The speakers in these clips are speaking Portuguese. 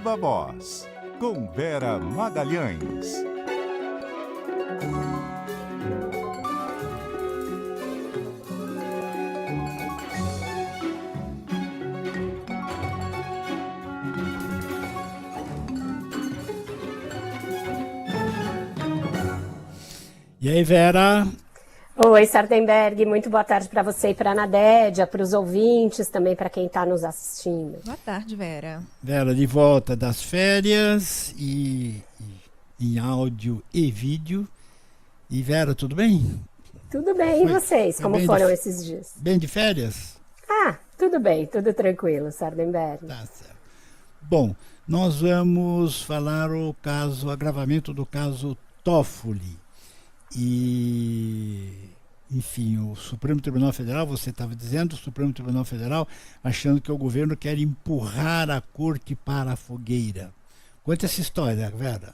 Viva Voz, com Vera Magalhães. E aí, Vera? Oi, Sardenberg, muito boa tarde para você e para a Nadédia, para os ouvintes, também para quem está nos assistindo. Boa tarde, Vera. Vera de volta das férias e em áudio e vídeo. E Vera, tudo bem? Tudo bem, e vocês? Como foram esses dias? Bem de férias? Tudo bem, tudo tranquilo, Sardenberg. Tá certo. Bom, nós vamos falar o agravamento do caso Toffoli. E, enfim, o Supremo Tribunal Federal, você estava dizendo, o Supremo Tribunal Federal achando que o governo quer empurrar a corte para a fogueira. Conta essa história, Vera.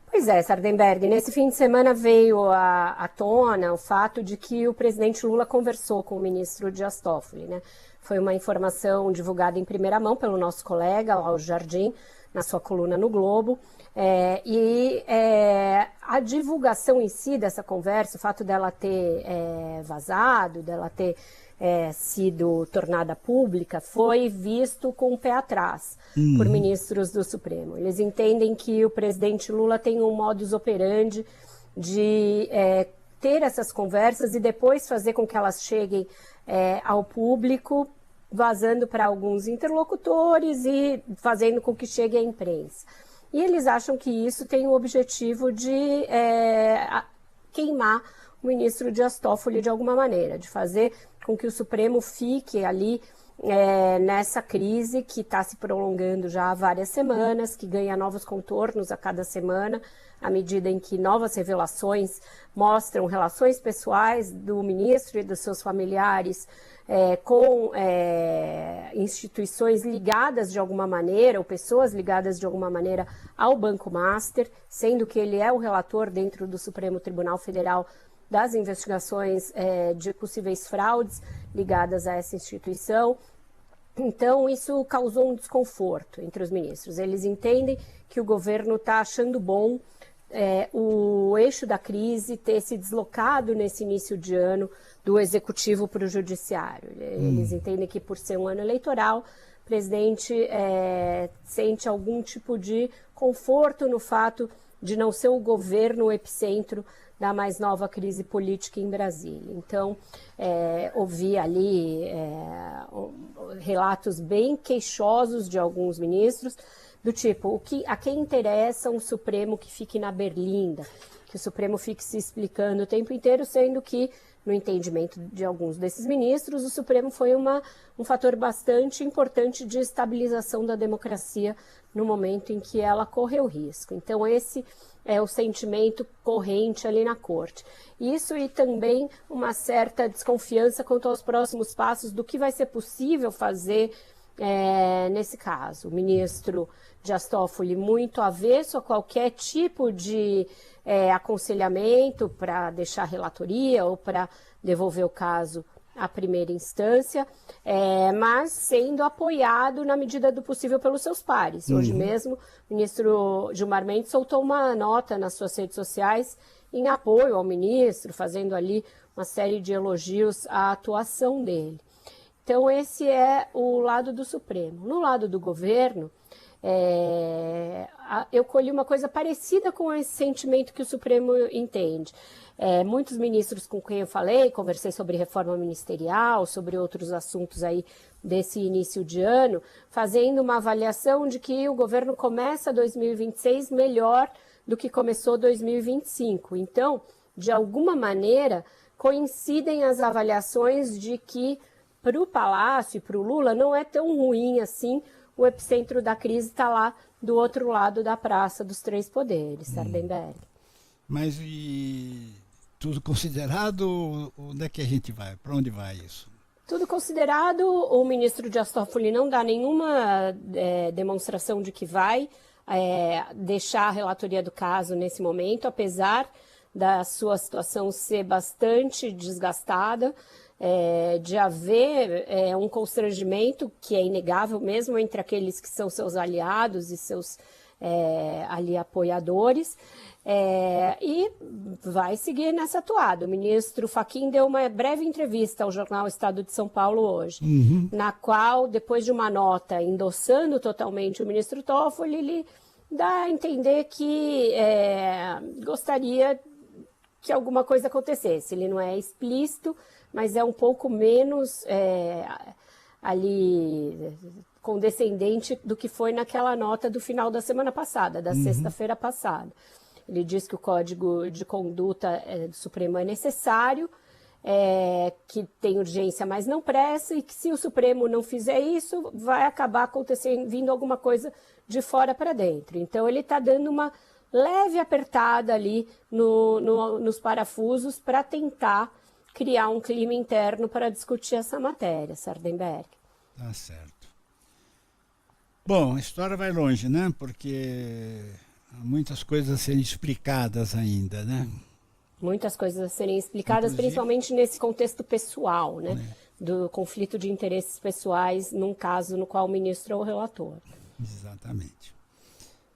Pois é, Sardenberg, nesse fim de semana veio à tona o fato de que o presidente Lula conversou com o ministro Dias Toffoli, né? Foi uma informação divulgada em primeira mão pelo nosso colega, Lauro Jardim, na sua coluna no Globo. A divulgação em si dessa conversa, o fato dela ter vazado, dela ter sido tornada pública, foi visto com o pé atrás por ministros do Supremo. Eles entendem que o presidente Lula tem um modus operandi de ter essas conversas e depois fazer com que elas cheguem ao público, vazando para alguns interlocutores e fazendo com que chegue à imprensa. E eles acham que isso tem o objetivo de queimar o ministro Dias Toffoli de alguma maneira, de fazer com que o Supremo fique ali nessa crise que está se prolongando já há várias semanas, que ganha novos contornos a cada semana, à medida em que novas revelações mostram relações pessoais do ministro e dos seus familiares com instituições ligadas de alguma maneira, ou pessoas ligadas de alguma maneira ao Banco Master, sendo que ele é o relator dentro do Supremo Tribunal Federal das investigações de possíveis fraudes ligadas a essa instituição. Então, isso causou um desconforto entre os ministros. Eles entendem que o governo está achando bom o eixo da crise ter se deslocado nesse início de ano do executivo para o judiciário. Eles entendem que, por ser um ano eleitoral, o presidente sente algum tipo de conforto no fato de não ser o governo o epicentro da mais nova crise política em Brasília. Então, ouvi ali relatos bem queixosos de alguns ministros, do tipo, a quem interessa um Supremo que fique na berlinda, que o Supremo fique se explicando o tempo inteiro, sendo que, no entendimento de alguns desses ministros, o Supremo foi um fator bastante importante de estabilização da democracia no momento em que ela correu risco. Então, esse é o sentimento corrente ali na corte. Isso e também uma certa desconfiança quanto aos próximos passos do que vai ser possível fazer nesse caso. O ministro Dias Toffoli muito avesso a qualquer tipo de aconselhamento para deixar a relatoria ou para devolver o caso à primeira instância, mas sendo apoiado na medida do possível pelos seus pares. Hoje mesmo, o ministro Gilmar Mendes soltou uma nota nas suas redes sociais em apoio ao ministro, fazendo ali uma série de elogios à atuação dele. Então, esse é o lado do Supremo. No lado do governo, eu colhi uma coisa parecida com esse sentimento que o Supremo entende. Muitos ministros com quem eu falei, conversei sobre reforma ministerial, sobre outros assuntos aí desse início de ano, fazendo uma avaliação de que o governo começa 2026 melhor do que começou 2025. Então, de alguma maneira, coincidem as avaliações de que para o Palácio e para o Lula não é tão ruim assim, o epicentro da crise está lá do outro lado da Praça dos Três Poderes, Sardenberg. Mas tudo considerado, onde é que a gente vai? Para onde vai isso? Tudo considerado, o ministro Dias Toffoli não dá nenhuma demonstração de que vai deixar a relatoria do caso nesse momento, apesar da sua situação ser bastante desgastada. de haver um constrangimento, que é inegável mesmo, entre aqueles que são seus aliados e seus ali apoiadores, e vai seguir nessa toada. O ministro Fachin deu uma breve entrevista ao jornal Estado de São Paulo hoje, na qual, depois de uma nota endossando totalmente o ministro Toffoli, ele dá a entender que gostaria que alguma coisa acontecesse. Ele não é explícito, mas é um pouco menos ali condescendente do que foi naquela nota do final da semana passada, da sexta-feira passada. Ele diz que o Código de Conduta do Supremo é necessário, que tem urgência, mas não pressa, e que se o Supremo não fizer isso, vai acabar acontecendo, vindo alguma coisa de fora para dentro. Então, ele está dando uma leve apertada ali nos parafusos para tentar criar um clima interno para discutir essa matéria, Sardenberg. Tá certo. Bom, a história vai longe, né? Porque há muitas coisas a serem explicadas ainda, né? Muitas coisas a serem explicadas, Inclusive, principalmente nesse contexto pessoal, né? Do conflito de interesses pessoais, num caso no qual o ministro é o relator. Exatamente.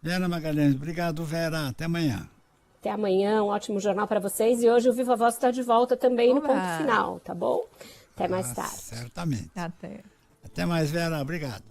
Vera Magalhães, obrigado, Vera. Até amanhã. Até amanhã, um ótimo jornal para vocês. E hoje o Viva Voz está de volta também no ponto final, tá bom? Até mais tarde. Certamente. Até. Até mais, Vera. Obrigado.